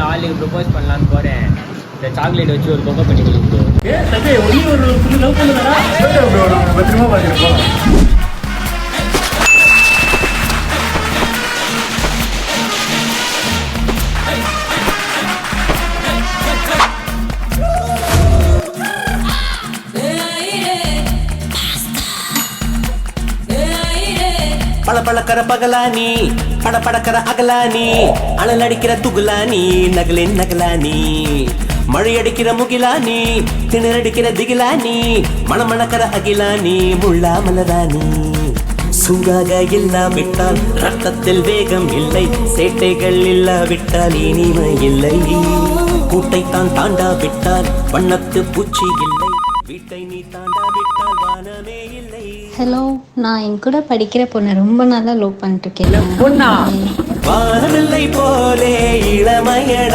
ஆளுக்கு ப்ரொபோஸ் பண்ணலான்னு போறேன். இந்த சாக்லேட் வச்சு ஒரு கொக்கோ பண்ணி கொடுக்கும். பத்திரமா பார்த்துருப்போம். பளபளக்கிற பகலானி படபடக்கிற அகலானி அனல் அடிக்கிற துகுலானி நகலின் நகலானி மழை அடிக்கிற முகிலானி திணறடிக்கிற திகிலானி மணமணக்கிற அகிலானி முள்ளா மலரானி சூடாக இல்லாவிட்டால் ரத்தத்தில் வேகம் இல்லை, சேட்டைகள் இல்லாவிட்டால் இனிமை இல்லை, கூட்டைத்தான் தாண்டாவிட்டால் வண்ணத்து பூச்சி இல்லை, வீட்டை நீ தாண்டாவிட்டால் வானமே இல்லை. ஹலோ, நான் என் கூட படிக்கிற பொண்ணை ரொம்ப நாளாக லவ் பண்ணிட்டு இருக்கேன். பொண்ணா? வானவில்லை போலே இளமையட